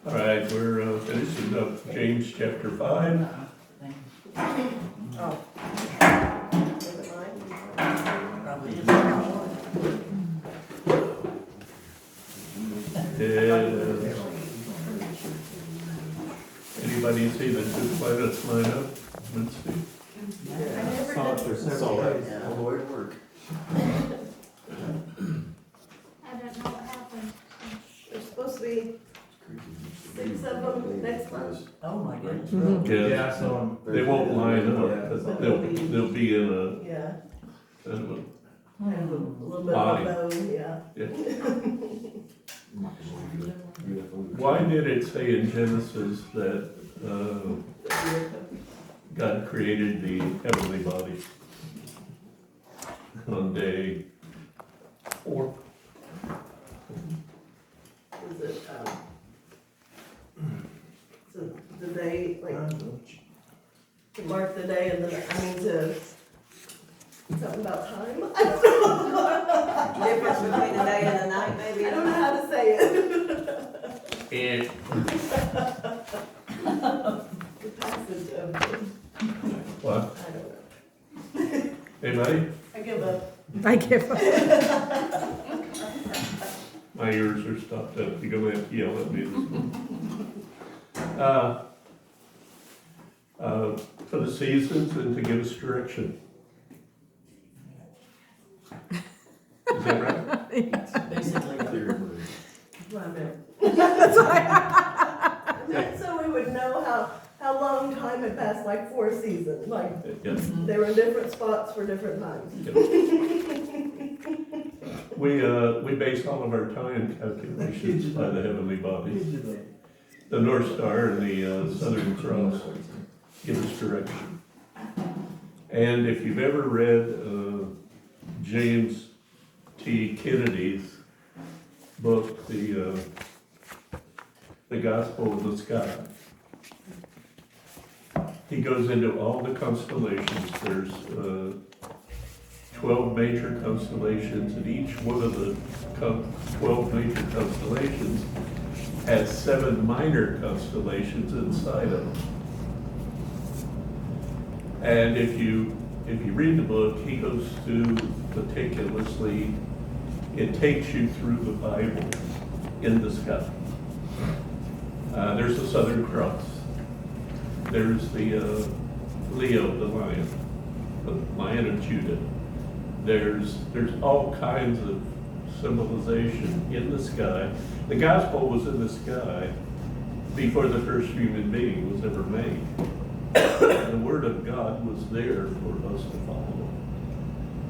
All right, we're finishing up James chapter 5. Oh. Is it mine? Probably is. Did anybody see the two planets line up? Let's see. I Saw never it did. for several days, all the way to work. I don't know what happened. There's supposed to be 6 of them next month. Oh, my goodness. Mhm. Yeah, Yeah, I saw them. they won't line up, but they'll be in a, Yeah, in kind of a little bit Body. of a bow, yeah. a- Why did it say in Genesis that God created the heavenly bodies on day 4? Is it, so the day, like, to mark the day and then, I mean, to, something about time? I don't know. Difference between the day and the night, maybe? I don't know how to say it. And The passage of, what? I don't know. Anybody? I give up. I give up. My ears are stopped up. You're gonna have to yell at me this one. For the seasons and to give us direction. Is that right? Basically, So we would know how long time had passed, like 4 seasons, like Yes. they were in different spots for different times. We base all of our time calculations by the heavenly bodies. The North Star and the Southern Cross give us direction. And if you've ever read James T. Kennedy's book, The Gospel of the Sky, he goes into all the constellations. There's 12 major constellations, and each one of the 12 major constellations has 7 minor constellations inside of them. And if you read the book, he goes through meticulously, it takes you through the Bible in the sky. There's the Southern Cross. There's the Leo, the Lion of Judah. There's all kinds of symbolization in the sky. The gospel was in the sky before the first human being was ever made. The word of God was there for us to follow.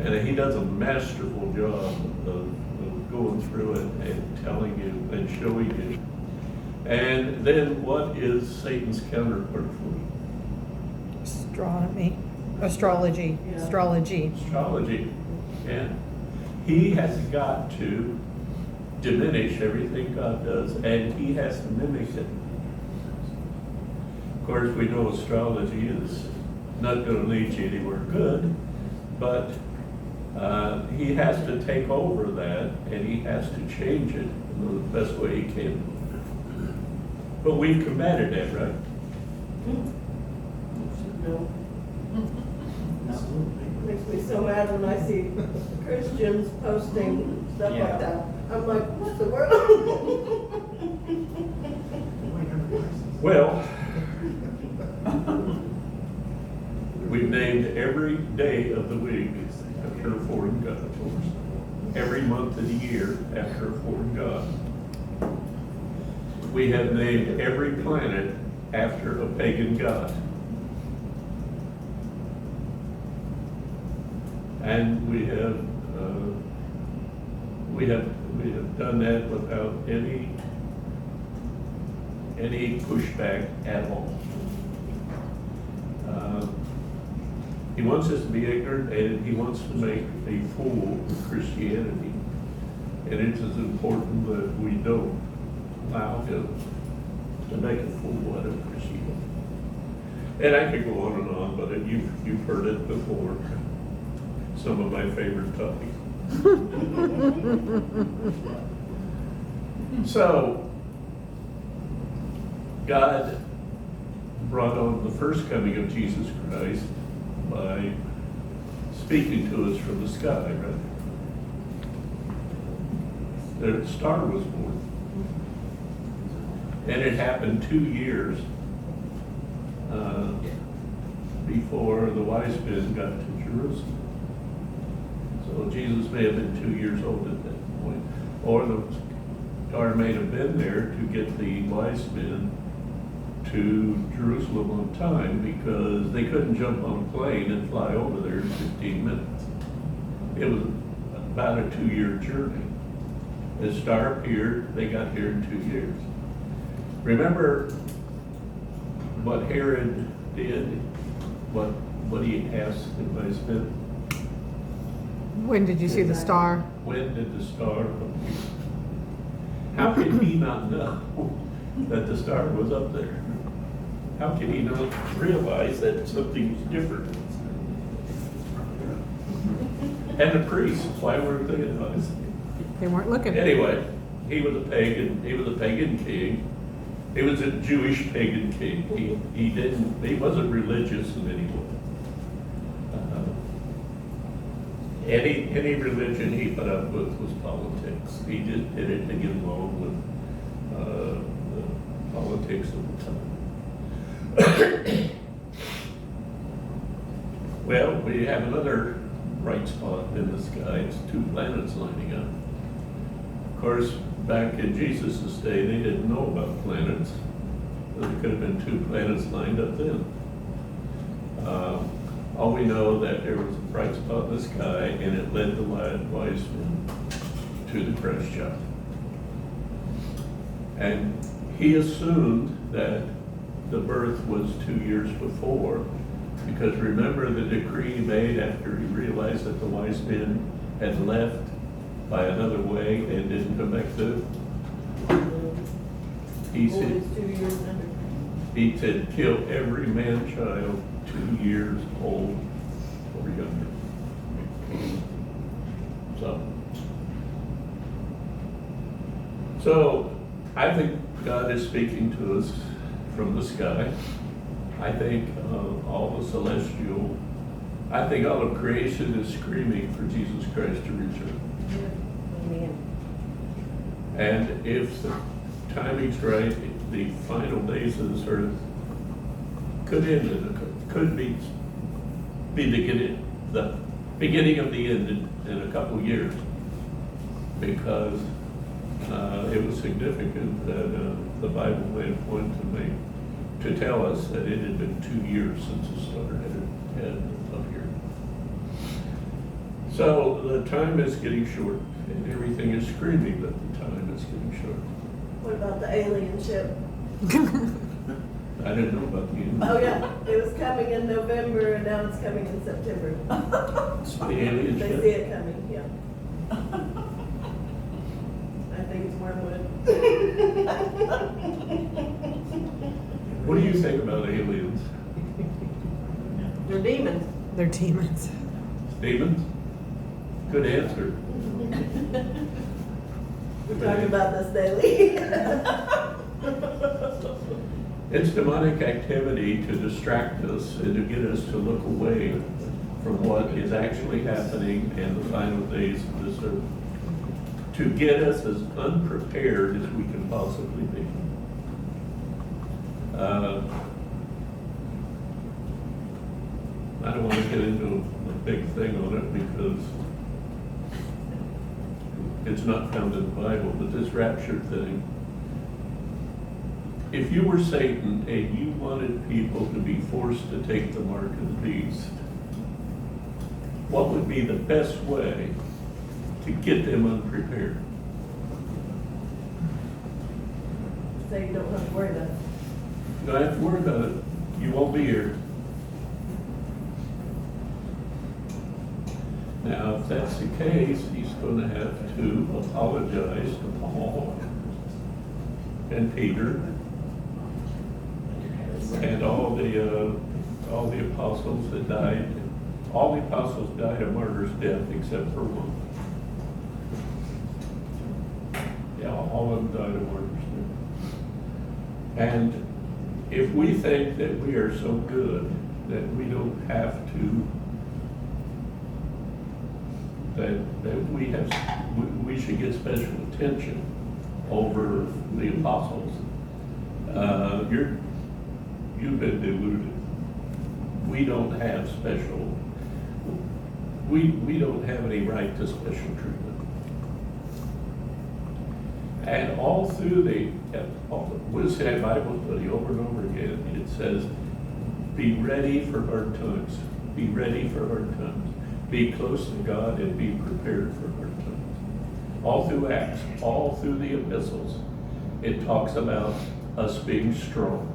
And he does a masterful job of going through it and telling you and showing you. And then what is Satan's counterpart for you? Astrology. Yeah. Astrology. And he has got to diminish everything God does, and he has to mimic it. Of course, we know astrology is not going to lead you anywhere good, but he has to take over that, and he has to change it in the best way he can. But we've combated that, right? No. Makes me so mad when I see Christians posting stuff Yeah. like that. I'm like, what the world? Well, we've named every day of the week after a foreign god. Every month of the year after a foreign god. We have named every planet after a pagan god. And we have done that without any pushback at all. He wants us to be ignorant, and he wants to make a fool of Christianity. And it's as important that we don't allow him to make a fool out of Christianity. And I could go on, but you've heard it before. Some of my favorite topics. So, God brought on the first coming of Jesus Christ by speaking to us from the sky, right? The star was born. And it happened 2 years before the wise men got to Jerusalem. So Jesus may have been 2 years old at that point. Or the star may have been there to get the wise men to Jerusalem on time, because they couldn't jump on a plane and fly over there in 15 minutes. It was about a 2-year journey. The star appeared, they got here in 2 years. Remember what Herod did, what he asked the wise men? When did you see the star? When did the star appear? How could he not know that the star was up there? How could he not realize that something was different? And the priests, why weren't they advised? They weren't looking. Anyway, he was a pagan king. He was a Jewish pagan king. He wasn't religious in any way. Any religion he put up with was politics. He just did it to get along with the politics of the time. Well, we have another bright spot in the sky. It's 2 planets lining up. Of course, back in Jesus' day, they didn't know about planets. There could have been 2 planets lined up then. All we know that there was a bright spot in the sky, and it led the wise men to the Christ child. And he assumed that the birth was 2 years before, because remember the decree he made after he realized that the wise men had left by another way and didn't come back to. He said, Always 2 years under. he said, kill every man-child 2 years old or younger. So I think God is speaking to us from the sky. I think all of creation is screaming for Jesus Christ to return. Amen. And if the timing's right, the final days of this earth could end, could be the beginning of the end in a couple of years, because it was significant that the Bible made a point to tell us that it had been 2 years since the star had appeared. So the time is getting short, and everything is screaming that the time is getting short. What about the alien ship? I didn't know about the end. Oh, yeah, it was coming in November and now it's coming in September. The alien They ship? see it coming, yeah. I think it's wormwood. What do you think about aliens? They're demons. They're demons. Demons? Good answer. We talk about this daily. It's demonic activity to distract us and to get us to look away from what is actually happening in the final days of this earth. To get us as unprepared as we can possibly be. I don't want to get into a big thing on it because it's not found in the Bible, but this rapture thing, if you were Satan and you wanted people to be forced to take the mark of the beast, what would be the best way to get them unprepared? So you don't have to worry about it. You don't have to worry about it. You won't be here. Now, if that's the case, he's going to have to apologize to Paul and Peter and all the apostles that died. All the apostles died a martyr's death except for one. Yeah, all of them died a martyr's death. And if we think that we are so good that we don't have to, that we should get special attention over the apostles, you've been deluded. We don't have special, we don't have any right to special treatment. And all through Wednesday Night Bible study over and over again, it says, be ready for hard times. Be ready for hard times. Be close to God and be prepared for hard times. All through Acts, all through the epistles, it talks about us being strong.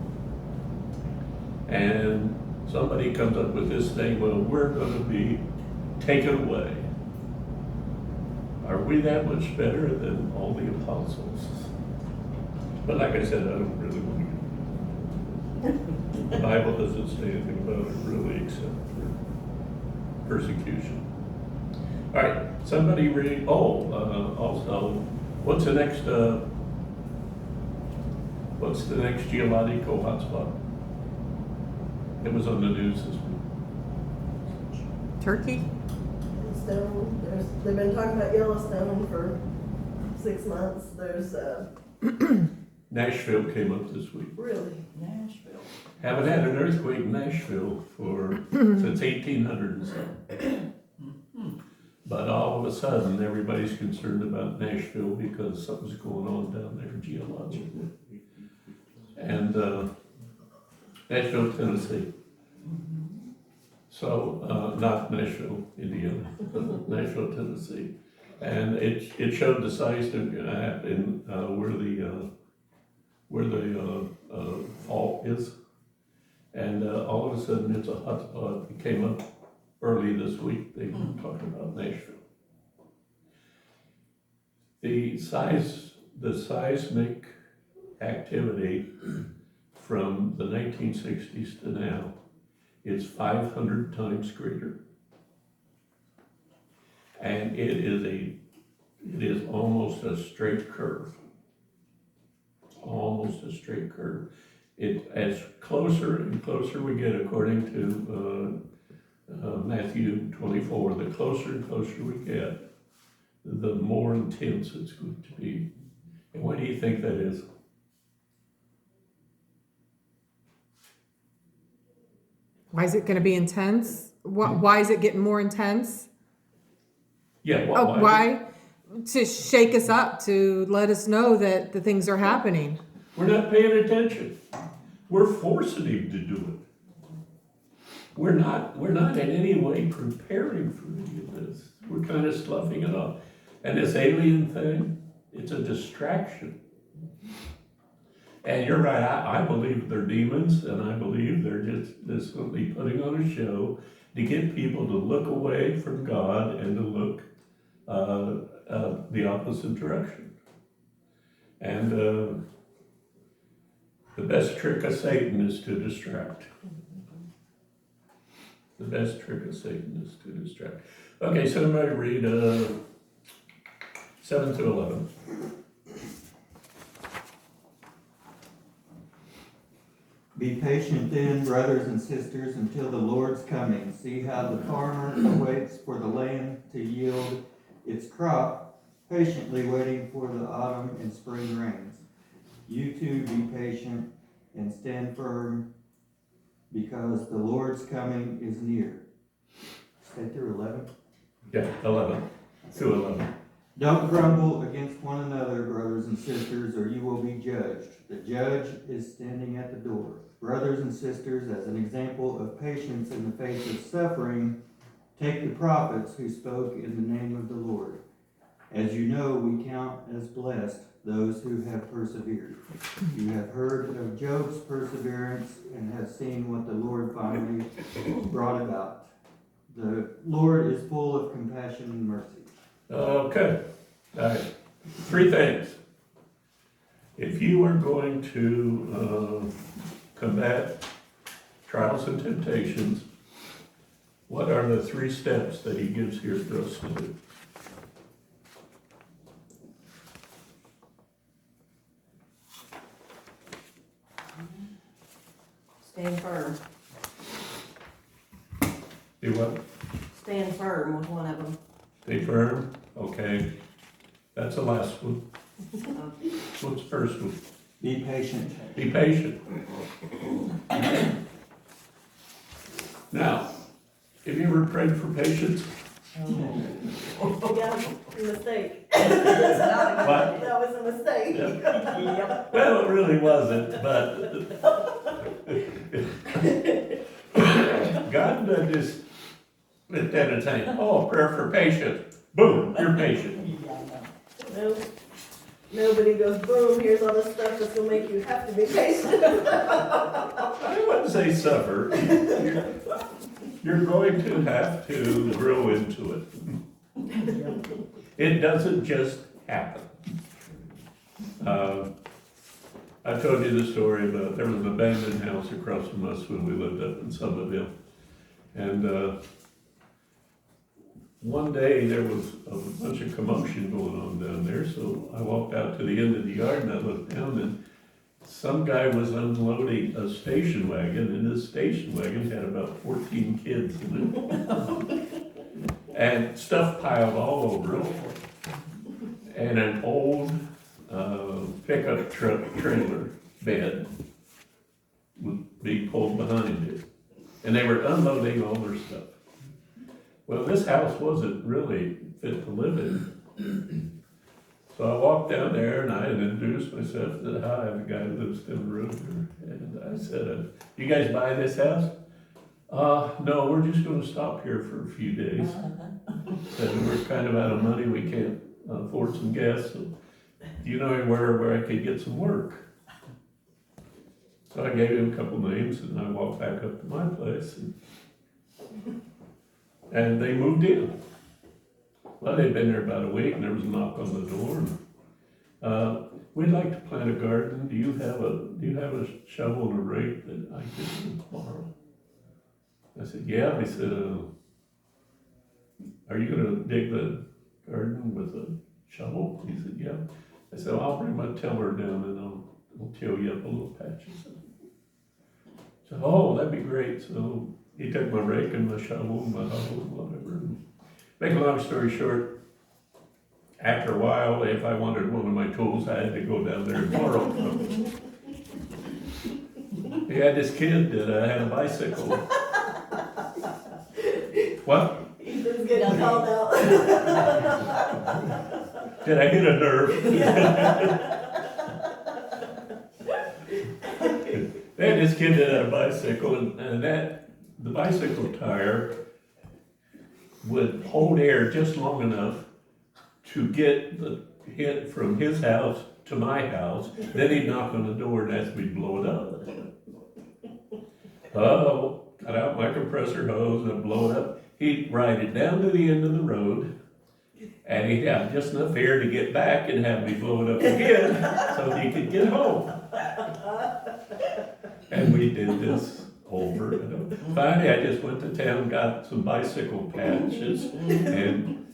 And somebody comes up with this thing, well, we're going to be taken away. Are we that much better than all the apostles? But like I said, I don't really want to. The Bible doesn't say anything about it really except for persecution. All right, somebody read, also, what's the next geological hotspot? It was on the news this week. Turkey? Yellowstone, they've been talking about Yellowstone for 6 months. There's, Nashville came up this week. really, Nashville. Haven't had an earthquake in Nashville since 1800 and something. But all of a sudden, everybody's concerned about Nashville because something's going on down there geologically. And Nashville, Tennessee. So, not Nashville, Indiana, but Nashville, Tennessee. And it showed the size of, where the fault is. And all of a sudden, it's a hotspot. It came up early this week. They were talking about Nashville. The seismic activity from the 1960s to now is 500 times greater. And it is almost a straight curve. Almost a straight curve. As closer and closer we get, according to Matthew 24, the closer and closer we get, the more intense it's going to be. And why do you think that is? Why is it going to be intense? Why is it getting more intense? Yeah, Why? To shake us up, to let us know that the things are happening. We're not paying attention. We're forcing him to do it. We're not in any way preparing for any of this. We're kind of sloughing it off. And this alien thing, it's a distraction. And you're right, I believe they're demons, and I believe they're just simply putting on a show to get people to look away from God and to look the opposite direction. And the best trick of Satan is to distract. The best trick of Satan is to distract. Okay, somebody read 7 to 11. Be patient then, brothers and sisters, until the Lord's coming. See how the farmer waits for the land to yield its crop, patiently waiting for the autumn and spring rains. You too be patient and stand firm, because the Lord's coming is near. Stay through 11. Yeah, 11 to 11. Don't grumble against one another, brothers and sisters, or you will be judged. The judge is standing at the door. Brothers and sisters, as an example of patience in the face of suffering, take the prophets who spoke in the name of the Lord. As you know, we count as blessed those who have persevered. You have heard of Job's perseverance and have seen what the Lord finally brought about. The Lord is full of compassion and mercy. Okay, all right. 3 things. If you are going to combat trials and temptations, what are the 3 steps that he gives here for us to do? Stand firm. Do what? Stand firm was one of them. Stay firm, okay. That's the last one. What's the first one? Be patient. Be patient. Now, have you ever prayed for patience? Yeah, mistake. What? That was a mistake. Yeah. Well, it really wasn't, but God doesn't just let that and say, oh, prayer for patience. Boom, you're patient. No, nobody goes, boom, here's all this stuff that's gonna make you have to be patient. I wouldn't say suffer. You're going to have to grow into it. It doesn't just happen. I told you the story about, there was an abandoned house across from us when we lived up in Somerville. And one day there was a bunch of commotion going on down there, so I walked out to the end of the yard and I looked down and some guy was unloading a station wagon, and this station wagon had about 14 kids in it. And stuff piled all over it. And an old pickup truck trailer bed would be pulled behind it. And they were unloading all their stuff. Well, this house wasn't really fit to live in. So I walked down there and I introduced myself, said, hi, I'm the guy who lives down the road here. And I said, you guys buy this house? No, we're just gonna stop here for a few days. Said, we're kind of out of money, we can't afford some gas, so do you know anywhere where I could get some work? So I gave him a couple names and I walked back up to my place and they moved in. Well, they'd been there about a week and there was a knock on the door. And, we'd like to plant a garden. Do you have a shovel and a rake that I could borrow? I said, yeah. They said, are you gonna dig the garden with a shovel? He said, yeah. I said, I'll bring my tiller down and I'll till you up a little patch. So, oh, that'd be great. So he took my rake and my shovel and my hoe and whatever. Make a long story short, after a while, if I wanted one of my tools, I had to go down there and borrow from him. He had this kid that had a bicycle. What? He's just getting called out. Did I hit a nerve? They had this kid that had a bicycle, and the bicycle tire would hold air just long enough to get the hit from his house to my house. Then he'd knock on the door and ask me to blow it up. Oh, got out my compressor hose and blow it up. He'd ride it down to the end of the road, and he'd have just enough air to get back and have me blow it up again so he could get home. And we did this over and over. Finally, I just went to town, got some bicycle patches, and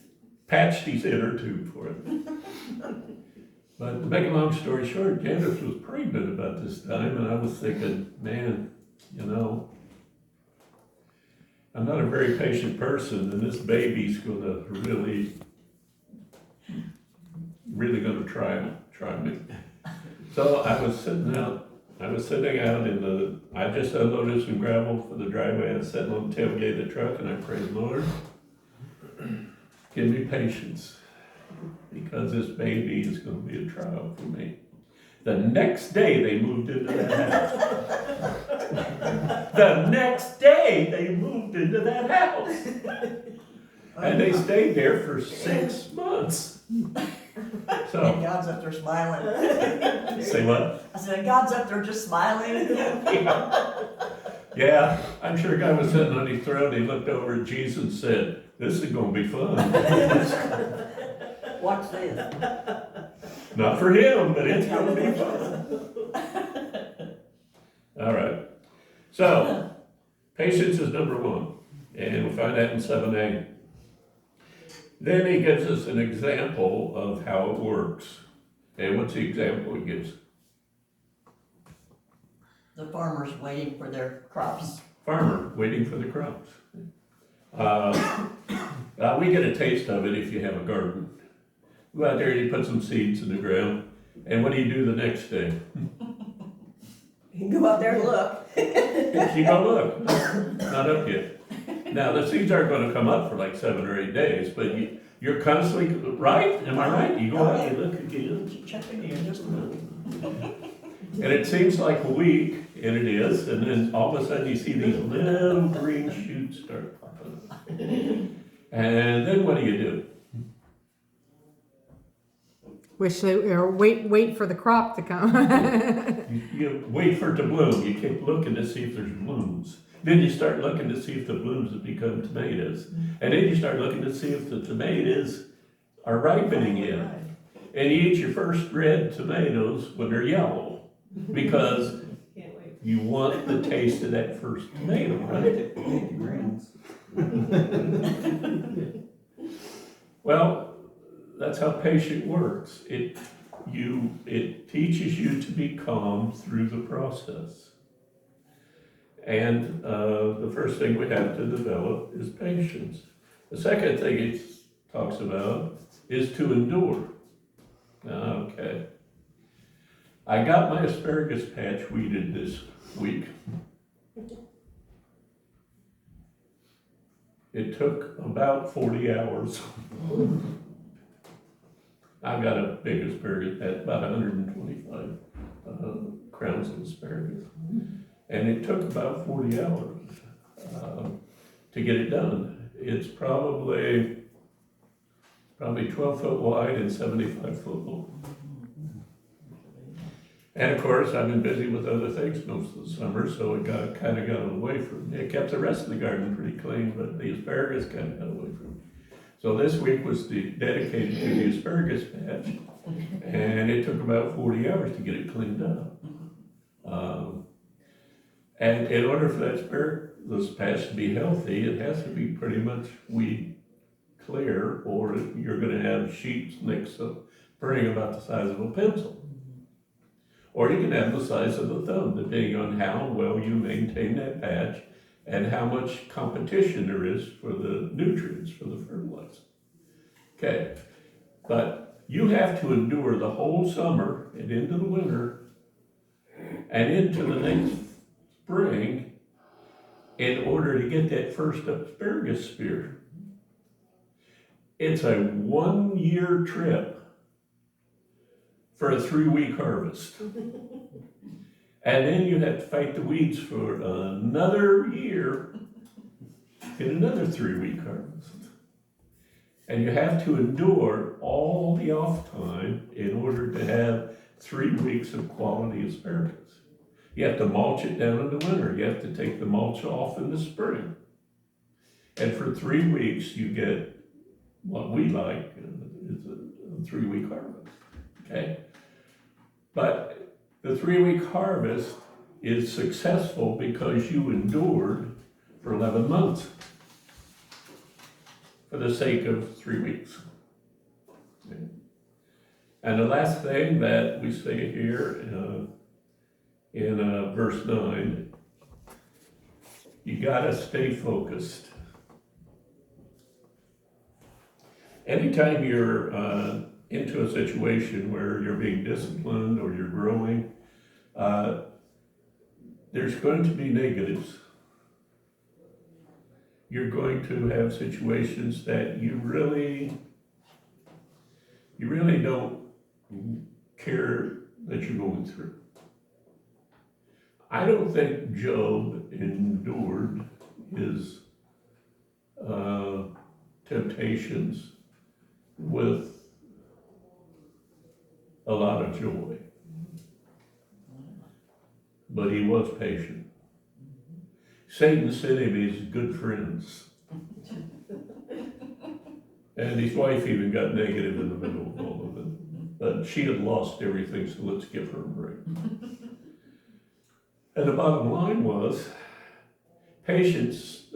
patched his inner tube for him. But to make a long story short, Janice was pregnant about this time, and I was thinking, man, you know, I'm not a very patient person, and this baby's gonna really gonna try me. So I was sitting out I just unloaded some gravel for the driveway. I was sitting on the tailgate of the truck and I prayed, Lord, give me patience, because this baby is gonna be a trial for me. The next day they moved into that house. The next day they moved into that house. And they stayed there for 6 months. So, And God's up there smiling. say what? I said, God's up there just smiling. Yeah, I'm sure a guy was sitting on his throne, he looked over at Jesus and said, this is gonna be fun. Watch this. Not for him, but it's gonna be fun. All right, so, patience is number one, and we'll find that in 7a. Then he gives us an example of how it works. And what's the example he gives? The farmer's waiting for their crops. Farmer waiting for the crops. We get a taste of it if you have a garden. Go out there and you put some seeds in the ground, and what do you do the next day? You can go out there and look. You go, look, not up yet. Now, the seeds aren't gonna come up for like 7 or 8 days, but you're constantly, right? Am I right? You go out, you look again, Checking in just a minute. and it seems like a week, and it is, and then all of a sudden you see these little green shoots start popping up. And then what do? Wait for the crop to come. You wait for it to bloom. You keep looking to see if there's blooms. Then you start looking to see if the blooms have become tomatoes. And then you start looking to see if the tomatoes are ripening yet. And you eat your first red tomatoes when they're yellow, because Can't wait. you want the taste of that first tomato, right? 50 grams. Well, that's how patient works. It teaches you to be calm through the process. And the first thing we have to develop is patience. The second thing it talks about is to endure. Okay. I got my asparagus patch weeded this week. It took about 40 hours. I've got a big asparagus patch, about 125 crowns of asparagus. And it took about 40 hours to get it done. It's probably 12 foot wide and 75 foot long. And of course, I've been busy with other things most of the summer, so it kind of got away from me. It kept the rest of the garden pretty clean, but the asparagus kind of got away from me. So this week was dedicated to the asparagus patch, and it took about 40 hours to get it cleaned up. And in order for that asparagus patch to be healthy, it has to be pretty much weed clear, or you're gonna have sheets next to burning about the size of a pencil. Or you can have the size of a thumb, depending on how well you maintain that patch and how much competition there is for the nutrients, for the fertilizer. Okay, but you have to endure the whole summer and into the winter and into the next spring in order to get that first asparagus spear. It's a 1-year trip for a 3-week harvest. And then you have to fight the weeds for another year in another 3-week harvest. And you have to endure all the off time in order to have 3 weeks of quality asparagus. You have to mulch it down in the winter. You have to take the mulch off in the spring. And for 3 weeks, you get what we like is a 3-week harvest, okay? But the 3-week harvest is successful because you endured for 11 months for the sake of 3 weeks. Okay. And the last thing that we say here in verse 9, you gotta stay focused. Anytime you're into a situation where you're being disciplined or you're growing, there's going to be negatives. You're going to have situations that you really don't care that you're going through. I don't think Job endured his temptations with a lot of joy. But he was patient. Satan sent him his good friends. And his wife even got negative in the middle of all of it. But she had lost everything, so let's give her a break. And the bottom line was, patience,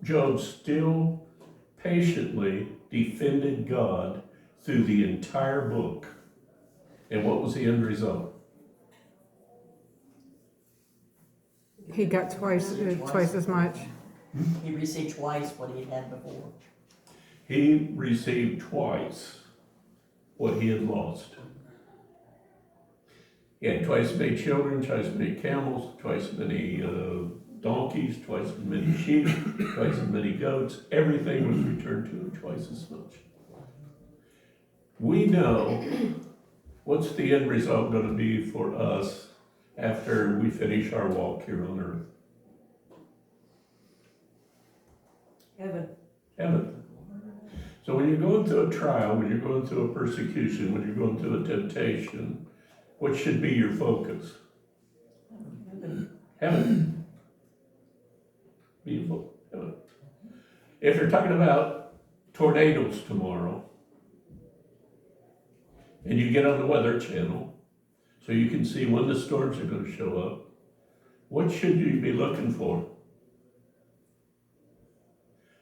Job still patiently defended God through the entire book. And what was the end result? He got twice as much. He received twice what he had before. He received twice what he had lost. He had twice as many children, twice as many camels, twice as many donkeys, twice as many sheep, twice as many goats. Everything was returned to him twice as much. We know what's the end result going to be for us after we finish our walk here on earth. Heaven. So when you're going through a trial, when you're going through a persecution, when you're going through a temptation, what should be your focus? Heaven. Beautiful. Heaven. If you're talking about tornadoes tomorrow, and you get on the Weather Channel, so you can see when the storms are going to show up, what should you be looking for?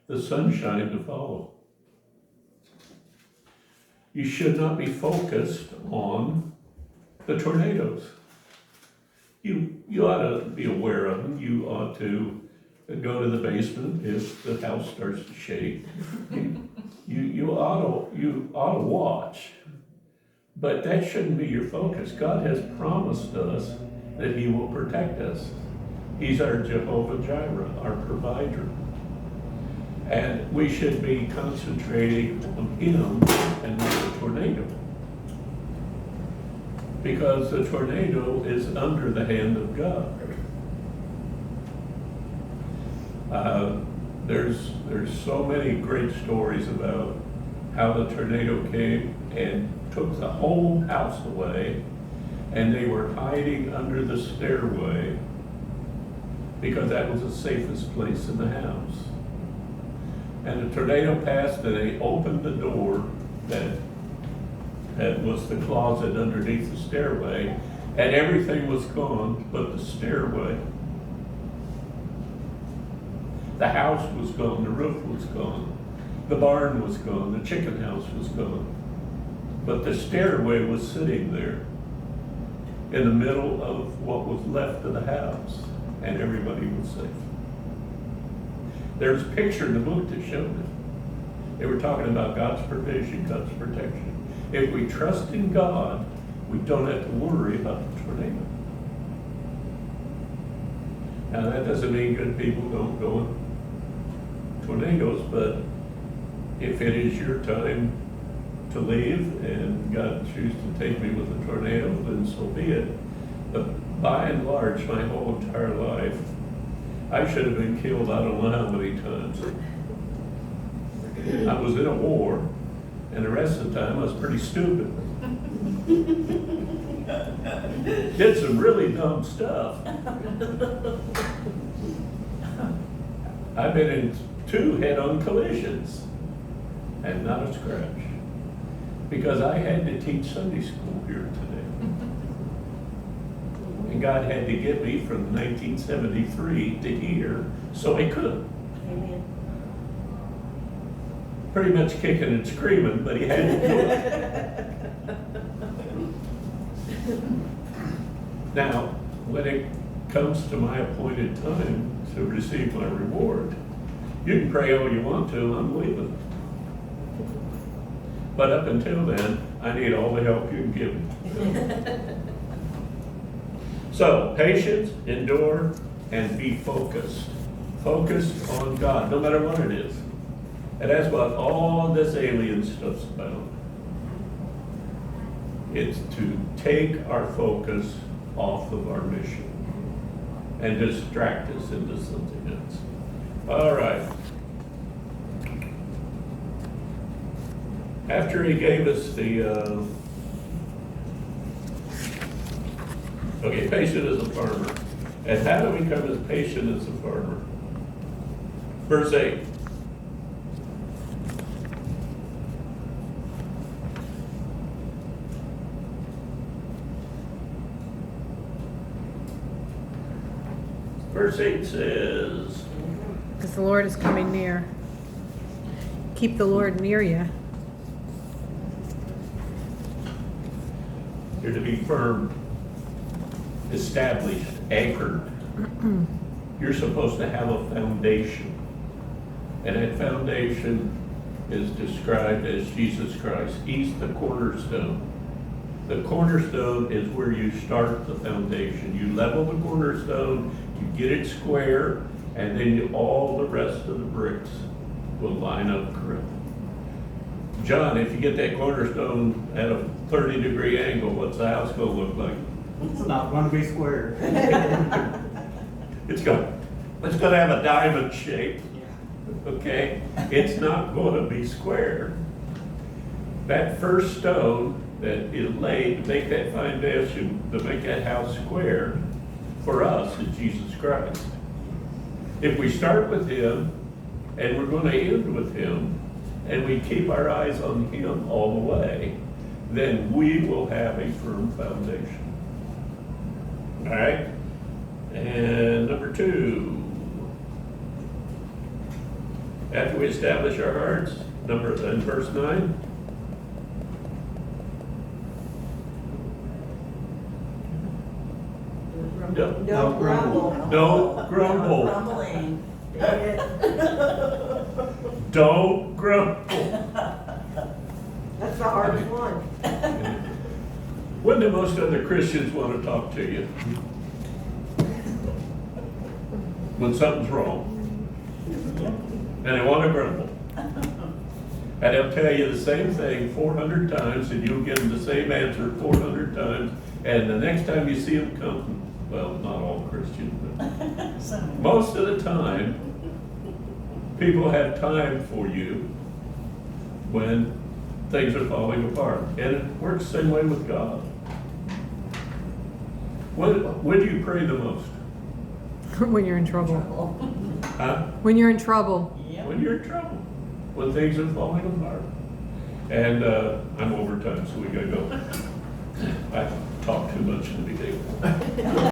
The sunshine to follow. You should not be focused on the tornadoes. You ought to be aware of them. You ought to go to the basement if the house starts to shake. You ought to watch. But that shouldn't be your focus. God has promised us that He will protect us. He's our Jehovah Jireh, our provider. And we should be concentrating on Him and not the tornado. Because the tornado is under the hand of God. There's so many great stories about how the tornado came and took the whole house away, and they were hiding under the stairway because that was the safest place in the house. And the tornado passed, and they opened the door that was the closet underneath the stairway, and everything was gone but the stairway. The house was gone, the roof was gone, the barn was gone, the chicken house was gone. But the stairway was sitting there in the middle of what was left of the house, and everybody was safe. There's a picture in the book that showed it. They were talking about God's provision, God's protection. If we trust in God, we don't have to worry about the tornado. Now that doesn't mean good people don't go in tornadoes, but if it is your time to leave and God chooses to take me with a tornado, then so be it. But by and large, my whole entire life, I should have been killed I don't know how many times. I was in a war, and the rest of the time I was pretty stupid. Did some really dumb stuff. I've been in 2 head-on collisions and not a scratch. Because I had to teach Sunday school here today. And God had to get me from 1973 to here so I could. Amen. Pretty much kicking and screaming, but He had to do it. Now, when it comes to my appointed time to receive my reward, you can pray all you want to, I'm leaving. But up until then, I need all the help you can give me. So, patience, endure, and be focused. Focused on God, no matter what it is. And that's what all this alien stuff's about. It's to take our focus off of our mission and distract us into something else. All right. After He gave us the, patient as a farmer. And how do we become as patient as a farmer? Verse 8. Verse 8 says, Because the Lord is coming near. Keep the Lord near you. you're to be firm, established, anchored you're supposed to have a foundation. And that foundation is described as Jesus Christ. He's the cornerstone. The cornerstone is where you start the foundation. You level the cornerstone, you get it square, and then all the rest of the bricks will line up correctly. John, if you get that cornerstone at a 30-degree angle, what's the house gonna look like? It's not gonna be square. It's gonna have a diamond shape, okay? It's not gonna be square. That first stone that is laid to make that foundation, to make that house square, for us is Jesus Christ. If we start with him, and we're gonna end with him, and we keep our eyes on him all the way, then we will have a firm foundation. All right? And number 2, after we establish our hearts, in verse 9, Don't Don't grumble. grumble. don't grumble. Grumbling. Dang it. Don't grumble. That's the hardest one. When do most other Christians want to talk to you? When something's wrong. And they want to grumble. And they'll tell you the same thing 400 times, and you'll give them the same answer 400 times. And the next time you see them come, well, not all Christians, but most of the time, people have time for you when things are falling apart. And it works the same way with God. When do you pray the most? When you're in trouble. Huh? When you're in trouble. Yep. When you're in trouble. When things are falling apart. And I'm over time, so we gotta go. I talked too much in the beginning.